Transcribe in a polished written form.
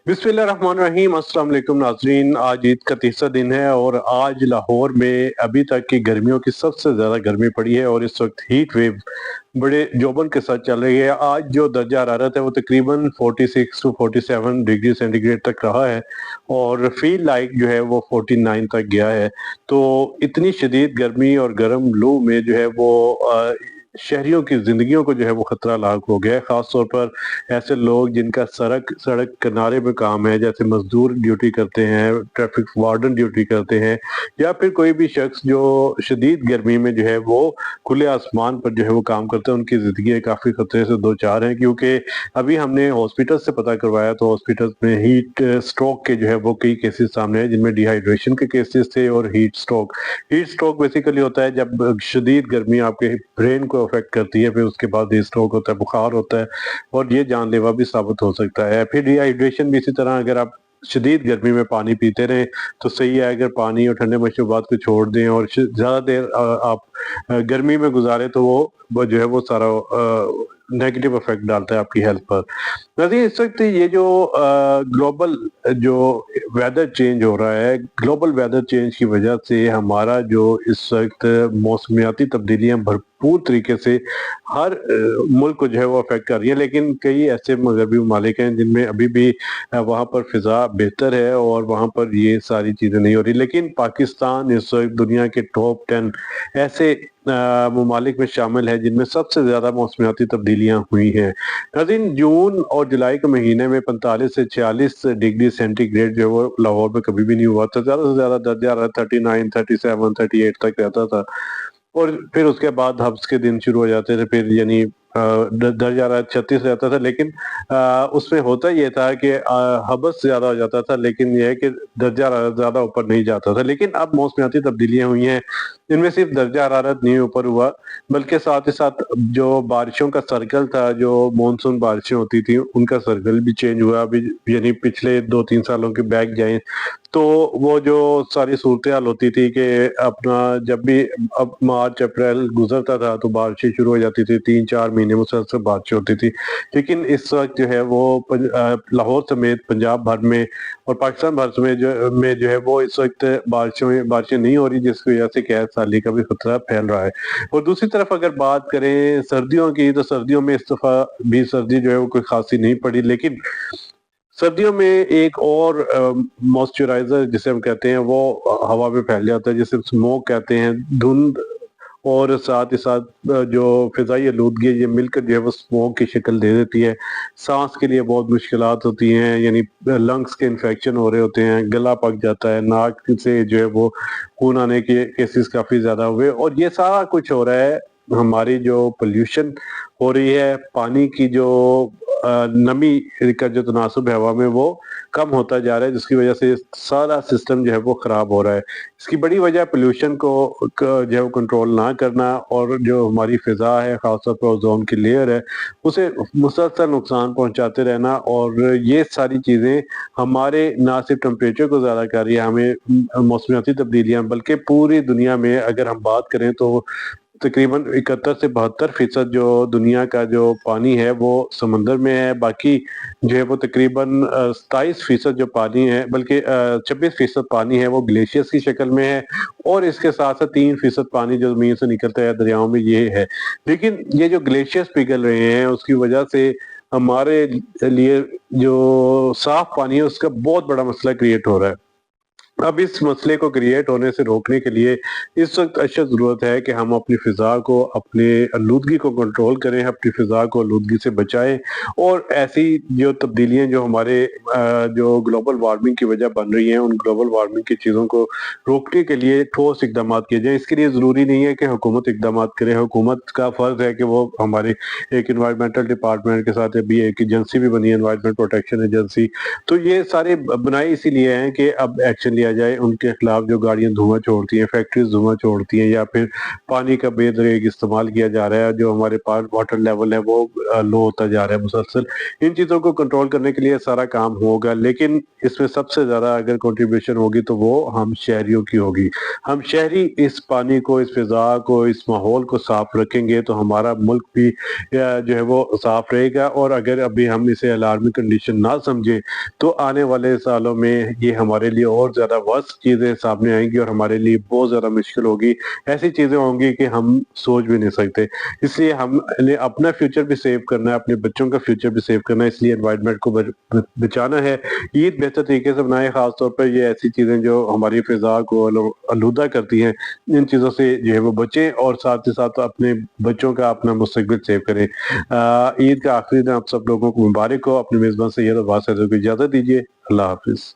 बिस्मिल्लाहिर्रहमानिर्रहीम। अस्सलाम वालेकुम नाज़रीन। आज ईद का तीसरा दिन है और आज लाहौर में अभी तक की गर्मियों की सबसे ज़्यादा गर्मी पड़ी है और इस वक्त हीट वेव बड़े जोबन के साथ चल रही है। आज जो दर्जा हरारत है वो तकरीबन 46 टू 47 डिग्री सेंटीग्रेड तक रहा है और फील लाइक जो है वो 49 तक गया है। तो इतनी शदीद गर्मी और गर्म लू में जो है वो शहरियों की जिंदगियों को जो है वो खतरा लाक हो गया है। खास तौर पर ऐसे लोग जिनका सड़क किनारे पे काम है, जैसे मजदूर ड्यूटी करते हैं, ट्रैफिक वार्डन ड्यूटी करते हैं, या फिर कोई भी शख्स जो शदीद गर्मी में जो है वो खुले आसमान पर जो है वो काम करते हैं, उनकी जिंदगी काफी खतरे से दो चार हैं। क्योंकि अभी हमने हॉस्पिटल से पता करवाया तो हॉस्पिटल में हीट स्ट्रोक के जो है वो कई केसेस सामने हैं, जिनमें डिहाइड्रेशन के केसेस थे और हीट स्ट्रोक बेसिकली होता है जब शदीद गर्मी आपके ब्रेन को अफेक्ट करती है, फिर उसके बाद हीट स्ट्रोक होता है, बुखार होता है और ये जानलेवा भी साबित हो सकता है। फिर डिहाइड्रेशन भी इसी तरह, अगर आप शदीद गर्मी में पानी पीते रहें तो सही है, अगर पानी और ठंडे मशरूबात को छोड़ दें और ज़्यादा देर आप गर्मी में गुजारें तो वो जो है वो सारा नेगेटिव इफेक्ट डालता है आपकी हेल्थ पर। वैसे इस वक्त ये जो ग्लोबल जो वेदर चेंज हो रहा है, ग्लोबल वेदर चेंज की वजह से हमारा जो इस वक्त मौसमियाती तब्दीलियां भरपूर तरीके से हर मुल्क को जो है वो अफेक्ट कर रही है। लेकिन कई ऐसे मगरबी ममालिक हैं जिनमें अभी भी वहाँ पर फिजा बेहतर है और वहाँ पर ये सारी चीज़ें नहीं हो रही। लेकिन पाकिस्तान इस वक्त दुनिया के टॉप 10 ऐसे ममालिक में शामिल है जिनमें सबसे ज़्यादा मौसमियाती तब्दीलियाँ हुई हैं। नाज़रीन, जून और जुलाई के महीने में 45 से 46 डिग्री सेंटीग्रेड जो है वो लाहौर में कभी भी नहीं हुआ था। ज़्यादा से ज़्यादा दर्जा 39, 37, 38 तक रहता था और फिर उसके बाद हब्स के दिन शुरू हो जाते थे। फिर यानी दर्जा 36 रहता था, लेकिन उसमें होता ये था कि हबस ज्यादा हो जाता था, लेकिन यह है कि दर्जा ज्यादा ऊपर नहीं जाता था। लेकिन अब मौसमियाती तब्दीलियां हुई हैं, इनमें सिर्फ दर्जा हरारत नहीं ऊपर हुआ, बल्कि साथ ही साथ जो बारिशों का सर्कल था, जो मानसून बारिशें होती थी, उनका सर्कल भी चेंज हुआ। अभी यानी पिछले 2-3 सालों के बैक जाएं तो वो जो सारी सूरत हाल होती थी कि अपना जब भी अब मार्च अप्रैल गुजरता था तो बारिशें शुरू हो जाती थी, 3-4 महीने मुसलसल बारिशें होती थी। लेकिन इस वक्त जो है वो लाहौर समेत पंजाब भर में और पाकिस्तान भर में जो है वो इस वक्त बारिशें नहीं हो रही, जिसकी वजह से कैद साली का भी खतरा फैल रहा है। और दूसरी तरफ अगर बात करें सर्दियों की, तो सर्दियों में इस दफा भी सर्दी जो है वो कोई खासी नहीं पड़ी। लेकिन सर्दियों में एक और मॉइस्चराइजर जिसे हम कहते हैं वो हवा में फैल जाता है, जिसे स्मोक कहते हैं, धुंध। और साथ ही साथ जो फिजाई आलूदगी ये मिलकर जो है वो स्मोक की शक्ल दे देती है। सांस के लिए बहुत मुश्किलात होती हैं, यानी लंग्स के इन्फेक्शन हो रहे होते हैं, गला पक जाता है, नाक से जो है वो खून आने के केसेस काफ़ी ज़्यादा हुए। और ये सारा कुछ हो रहा है, हमारी जो पोल्यूशन हो रही है, पानी की जो नमी का जो तनासुब है हवा में वो कम होता जा रहा है, जिसकी वजह से सारा सिस्टम जो है वो खराब हो रहा है। इसकी बड़ी वजह पोल्यूशन को जो है वो कंट्रोल ना करना और जो हमारी फिजा है, खासतौर पर ओजोन की लेयर है, उसे मुसलसल नुकसान पहुंचाते रहना। और ये सारी चीज़ें हमारे ना सिर्फ टेम्परेचर को ज़्यादा कर रही है, हमें मौसमियाती तब्दीलियाँ, बल्कि पूरी दुनिया में अगर हम बात करें तो तकरीबन 71 से 72% जो दुनिया का जो पानी है वो समंदर में है। बाकी जो है वो तकरीबन 27% जो पानी है, बल्कि 26% पानी है वो ग्लेशियर्स की शक्ल में है। और इसके साथ साथ 3% पानी जो जमीन से निकलता है दरियाओं में, ये है। लेकिन ये जो ग्लेशियर्स पिघल रहे हैं उसकी वजह से हमारे लिए जो साफ पानी है उसका बहुत बड़ा मसला क्रिएट हो रहा है। अब इस मसले को क्रिएट होने से रोकने के लिए इस वक्त अशद ज़रूरत है कि हम अपनी फ़िज़ा को, अपने आलूदगी को कंट्रोल करें, अपनी फ़िज़ा को आलूदगी से बचाएं। और ऐसी जो तब्दीलियां जो हमारे जो ग्लोबल वार्मिंग की वजह बन रही हैं, उन ग्लोबल वार्मिंग की चीज़ों को रोकने के लिए ठोस इकदाम किए जाएँ। इसके लिए ज़रूरी नहीं है कि हुकूमत इकदाम करे, हुकूमत का फ़र्ज़ है कि वो हमारे एक इन्वायरमेंटल डिपार्टमेंट के साथ अभी एक एजेंसी भी बनी है, इन्वायरमेंट प्रोटेक्शन एजेंसी। तो ये सारे बनाए इसीलिए हैं कि अब एक्शन लिया کیا جائے، ان کے خلاف جو گاڑیاں دھواں چھوڑتی ہیں، فیکٹریز دھواں چھوڑتی ہیں، یا پھر پانی کا بے دریغ استعمال کیا جا رہا ہے، جو ہمارے پاس واٹر لیول ہے وہ لو ہوتا جا رہا ہے مسلسل، ان چیزوں کو کنٹرول کرنے کے لیے سارا کام ہوگا، لیکن اس میں سب سے زیادہ اگر کنٹریبیوشن ہوگی تو وہ ہم شہریوں کی ہوگی۔ ہم شہری اس پانی کو، اس فضا کو، اس ماحول کو صاف رکھیں گے تو ہمارا ملک بھی جو ہے وہ صاف رہے گا، اور اگر ابھی ہم اسے الارمی کنڈیشن نہ سمجھیں تو آنے والے سالوں میں یہ ہمارے لیے اور زیادہ وسط چیزیں سامنے آئیں گی، اور ہمارے لیے بہت زیادہ مشکل ہوگی، ایسی چیزیں ہوں گی کہ ہم سوچ بھی نہیں سکتے۔ اس لیے ہم نے اپنا فیوچر بھی سیو کرنا ہے، اپنے بچوں کا فیوچر بھی سیو کرنا ہے، اس لیے انوائرمنٹ کو بچانا ہے۔ عید بہتر طریقے سے بنائیں، خاص طور پر یہ ایسی چیزیں جو ہماری فضا کو آلودہ کرتی ہیں، ان چیزوں سے جو ہے وہ بچیں، اور ساتھ ہی ساتھ اپنے بچوں کا اپنا مستقبل سیو کریں۔ عید کا آخری دن آپ سب لوگوں کو مبارک ہو۔ اپنے میزبان سید عباس کو اجازت دیجیے۔ اللہ حافظ۔